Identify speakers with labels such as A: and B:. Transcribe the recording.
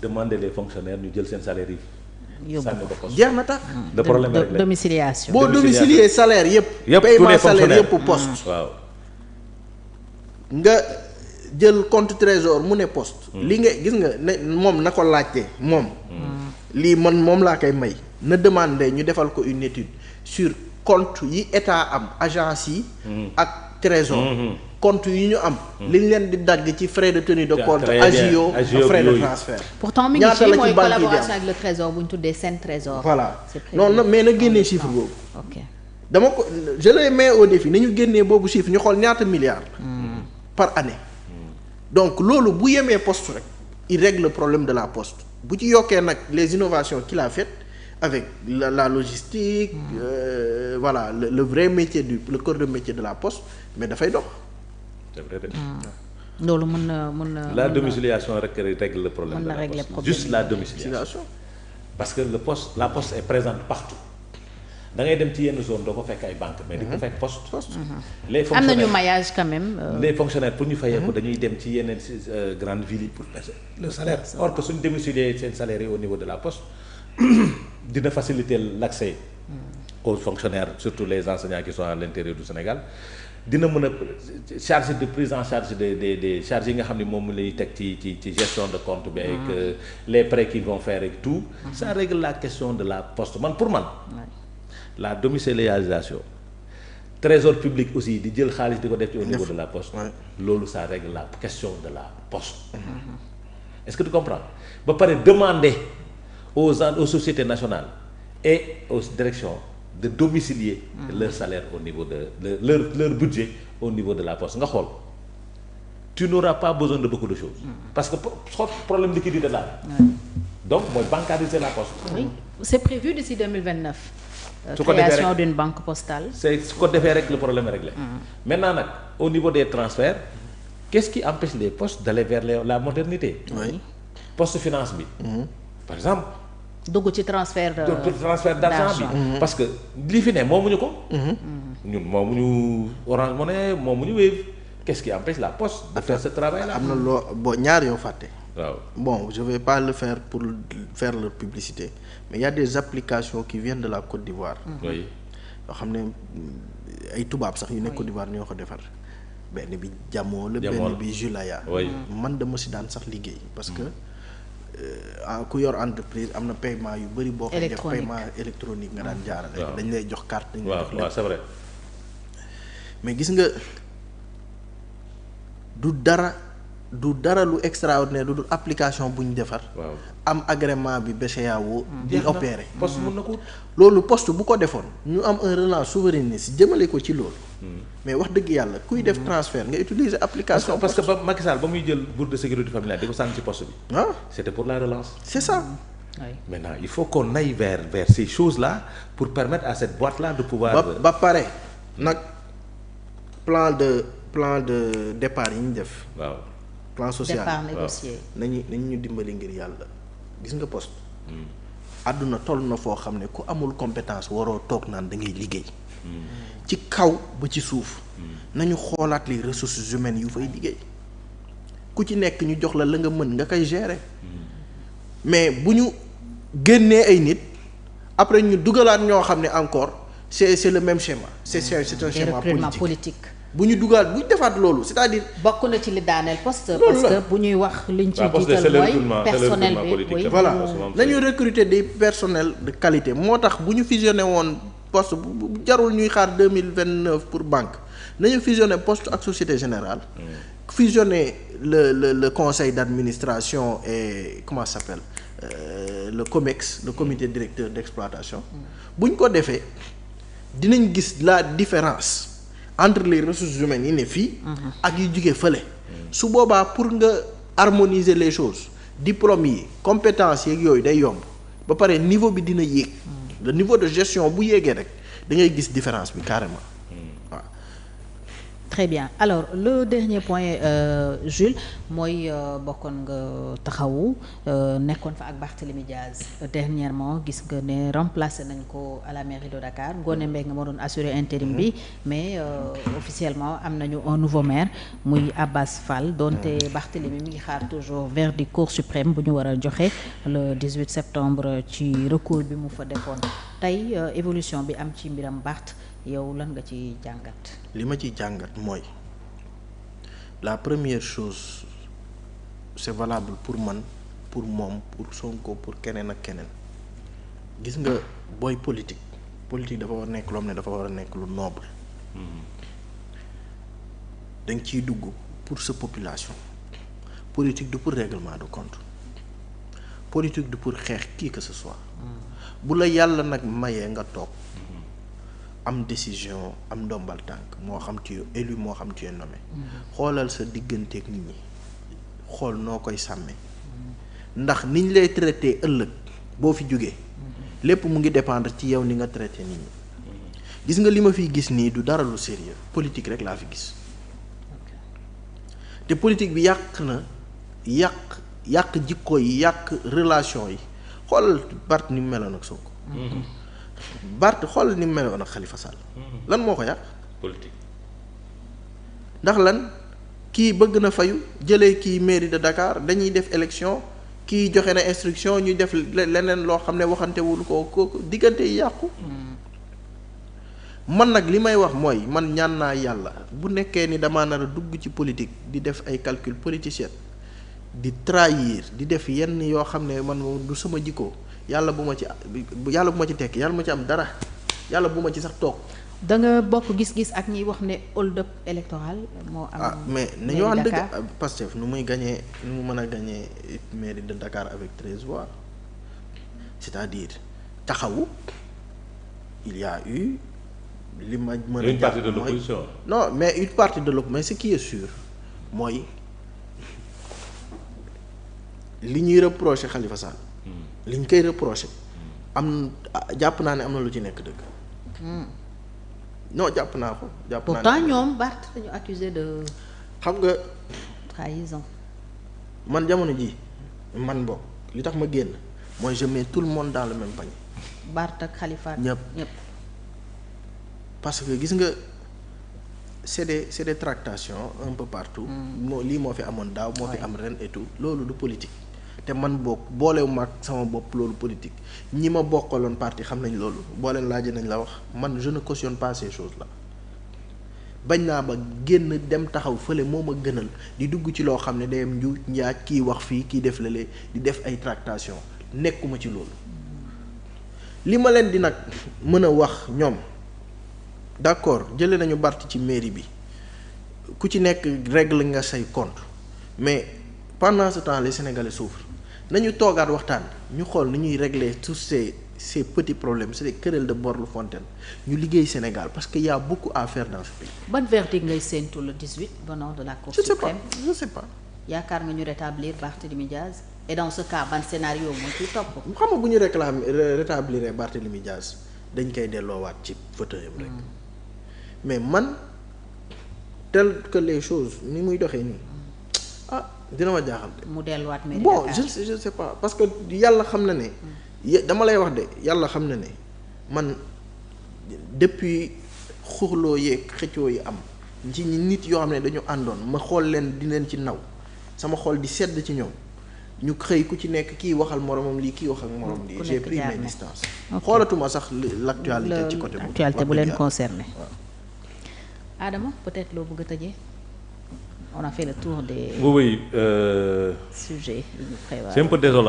A: demander les fonctionnaires ñu jël seen salaire yi. sànni ko poste
B: jeex na tax.
A: le problème rek
C: domiciliation.
B: boo domicilier salaire yëpp. paiement salaire yëpp poste.
A: waaw.
B: nga jël compte trésor mu ne poste. li nga gis nga ne moom na ko laajte moom. lii man moom laa koy may. na demander ñu defal ko une étude sur compte yi état am agence yi. ak trésor. compte yi ñu am. li ñu leen di dagg ci frais de tenue de compte. agio frais de transfert.
C: pourtant mi ngi ci mooy collaboration avec le trésor bu ñu tuddee seen trésor.
B: voilà non mais na génnee chiffre boobu.
C: ok
B: dama ko je les mets au défi nañu génnee boobu chiffre ñu xool ñaata milliards. par année. donc loolu bu yemee poste rek il règle le problème de la poste bu ci yokkee nag les innovations qu'il a faites avec la logistique. voilà le vrai métier le cœur de métier de la poste mais dafay dox.
A: c'est vrai de.
C: loolu mën na.
A: la domiciliation rek règle le problème.
C: mën na régler problème
A: juste la domiciliation. parce que la poste est présente partout. da ngay dem ci yenn zone doo ko fekk ay banque mais di ko fekk poste. les fonctionnaires
C: am nañu maillage quand même.
A: les fonctionnaires pour ñu fayee ko dañuy dem ci yeneen grandes villes yi pour le salaire. or que suñu domicilier seen salaire yi au niveau de la poste dina faciliter l'accès aux fonctionnaires surtout les enseignants qui sont à l'intérieur du Sénégal. dina mën a charge de prise en charge des charges yi nga xam ne moom lay teg ci gestion de compte bi avec les prêts qu'ils vont faire et tout. ça règle la question de la poste man pour man. la domiciliarisation trésor public aussi di jël xaalis di ko def ci au niveau de la poste. loolu ça règle la question de la poste. est-ce que tu comprends ba pare demander aux sociétés nationales et aux directions de domicilier leur salaire au niveau de leur budget au niveau de la poste nga xool tu n'auras pas besoin de beaucoup de choses. parce que problème liquidité là. donc mooy bancariser la poste.
C: oui c'est prévu d'ici 2029.
A: su ko defee rek
C: création d'une banque postale.
A: su ko defee rek le problème est réglé. maintenant nag au niveau des transferts qu'est-ce qui empêche les postes d'aller vers la modernité.
B: oui
A: poste finance bi. par exemple.
C: dugg ci transfert
A: d'argent bi. parce que li fi ne moomuñu ko. ñun moomuñu Orange Money moomuñu Wave. qu'est-ce qui empêche la poste de faire ce travail là.
B: am na loo ñaar yoo fàtte.
A: waaw
B: bon je vais pas le faire pour faire leur publicité mais il y a des applications qui viennent de la Côte d'Ivoire.
A: oui
B: yoo xam ne ay tubaab sax yu nekk Côte d'Ivoire ñoo ko defar benn bi Jamoo la benn bi Julaya. man dama si daan sax liggéey parce que ku yor entreprise am na paiement yu bëri boo koy def paiement électronique nga daan jaarale. dañ lay jox carte dañ lay jox lépp.
A: waaw c'est vrai.
B: mais gis nga du dara lu extraordinaire lu dul application bu ñu defar.
A: waaw
B: am agrément bi BCEAO di opérer.
A: poste mën na ko.
B: loolu poste bu ko defoon ñu am un relance souverainiste jëmale ko ci loolu. mais wax dëgg yàlla kuy def transfert nga utiliser application.
A: parce que ba Macky Sall ba muy jël bourse de sécurité familiale di ko sànni ci poste bi. c'était pour la relance.
B: c'est ça.
A: maintenant il faut qu'on aille vers ces choses-là pour permettre à cette boîte-là de pouvoir.
B: ba pare nag plan de départ yi ñu def.
A: waaw.
B: plan social
C: départ négocié.
B: nañu ñu dimbali ngir yàlla gis nga poste. àdduna toll na foo xam ne ku amul compétence waroo toog naan da ngay liggéey. ci kaw ba ci suuf. nañu xoolaat les ressources humaines yu fay liggéey ku ci nekk ñu jox la nga mën nga koy gérer. mais bu ñu génnee ay nit après ñu dugalaat ñoo xam ne encore c'est le même schéma. c'est un schéma politique. bu ñu dugaat bu ñu defaat loolu c'est-à-dire.
C: bokk na ci li daaneel poste. parce que bu ñuy wax liñ ci jiital mooy personnel bi
B: voilà nañu recruter des personnels de qualité moo tax bu ñu fusionné woon poste bu jarul ñuy xaar 2029 pour banque nañu fusionné poste ak Société Générale. fusionner le conseil d'administration et comment ça s'appelle le COMEX le comité directeur d'exploitation. bu ñu ko defee dinañ gis la différence. entre les ressources humaines yi ne fii. ak yu jugee fële. su boobaa pour nga harmoniser les choses diplôme yi compétences yeeg yooyu day yomb ba pare niveau bi dina yéeg. le niveau de gestion bu yéegee rek da ngay gis différence bi carrément. waaw
C: Très bien alors le dernier point Jules mooy bokkoon nga taxawu nekkoon fa ak Barthélémy Diaz dernièrement gis nga ne remplacé nañ ko à la mairie de Dakar Ngoné Mbengue moo doon assurer intérim bi mais officiellement am nañu un nouveau maire muy Abbas Fall donte Barthélémy mi ngi xaar toujours verdict Cour suprême bu ñu war a joxe le 18 septembre ci recours bi mu fa defoon tey évolution bi am ci mbiram Barth yow lan nga ci jàngat.
B: li ma ci jàngat mooy la première chose c'est valable pour man pour moom pour Sonko pour keneen ak keneen gis nga booy politique dafa war a nekk loo xam ne dafa war a nekk lu noble. da nga ciy dugg pour sa population. politique du pour règlement de compte politique du pour xeex qui que ce soit. bu la yàlla nag mayee nga toog. am décision am ndombal tànk moo xam ci élu moo xam ci nommé xoolal sa digganteeg nit ñi xool noo koy sàmmee ndax niñ lay traité ëllëg boo fi jógee lépp mu ngi dépendre ci yow ni nga traité nit ñi gis nga li ma fiy gis nii du dara lu sérieux politique rek laa fi gis te politique bi yàq jikko yi yàq relation yi xoolal Barth ni mu meloon ak Sonko Barth xool ni mu meloon ak Khalifa Sall. lan moo ko yàq.
A: politique.
B: ndax lan kii bëgg na fayu jëlee kii mairie de Dakar dañuy def élection kii joxe na instruction ñuy def leneen loo xam ne waxantewul ko diggante yi yàqu. man nag li may wax mooy man ñaan naa yàlla bu nekkee ni damaa nar a dugg ci politique di def ay calcul politicien di trahir di def yenn yoo xam ne man du sama jikko. yàlla bu ma ci tekk yàlla bu ma ci am dara yàlla bu ma ci sax toog.
C: da nga bokk gis-gis ak ñiy wax ne hold up électoral moo am.
B: mais nañu wax dëgg Pastef nu mu mën a gagné mairie de Dakar avec 13 voix c'est-à-dire taxawu il y a eu li ma mën a.
A: une partie de l'opposition.
B: non mais une partie de l'opposition mais ce qui est sûr mooy li ñuy reprocher Khalifa Sall. liñ koy reproché jàpp naa ne am na lu ci nekk dëgg. non jàpp naa ko.
C: pourtant ñoom Barth dañu accusé de.
B: xam nga.
C: trahison.
B: man jamono ji man bokk li tax ma génn mooy je mets tout le monde dans le même panier.
C: Barth ak Khalifa.
B: ñëpp parce que gis nga c'est des tractations un peu partout. lii moo fi amoon daaw moo fi am ren et tout loolu du politique. te man bokk boolewu ma ak sama bopp loolu politique ñi ma bokkaloon parti xam nañ loolu boo leen laajee nañ la wax man je ne cautionne pas ces choses là bañ naa ba génn dem taxaw fële moo ma gënal di dugg ci loo xam ne day am njuuj njaaj kii wax fii kii def lale di def ay tractation nekkuma ci loolu li ma leen di nag mën a wax ñoom d'accord jëlee nañu Barth ci mairie bi ku ci nekk règle nga say compte mais pendant ce temps les Sénégalais souffrent nañu toogaat waxtaan ñu xool ni ñuy régler tous ces petits problèmes c'est des querelles de borne fontaine ñu liggéey Sénégal parce que y a beaucoup à faire dans ce pays.
C: ban verdict ngay séentu le 18 venant de la Cour suprême.
B: je sais pas.
C: yaakaar nga ñu rétablir Barthélémy Diaz et dans ce cas ban scénario moo ciy topp.
B: xam nga bu ñu rétablir Barthélémy Diaz dañ koy delloowaat ci fauteuil rek mais man tel que les choses ni muy doxee nii dina ma jaaxal de.
C: mu delluwaat mairie
B: bon
C: Dakar.
B: je sais pas parce que yàlla xam na ne. dama lay wax de yàlla xam na ne man depuis xuxloo yeeg xëccoo yi am ci nit yoo xam ne dañu àndoon ma xool leen di leen ci naw sama xol di sedd ci ñoom ñu xëy ku ci nekk kii waxal moromam lii kii wax ak morom lii. j'ai pris mes distances. xoolatuma sax l'actualité ci côté boobu.
C: actualité bu leen concerné. Adama peut-être loo bëgg a tëjee. On a fait le tour des
A: oui,
C: sujets.
A: c'est un peu désolant.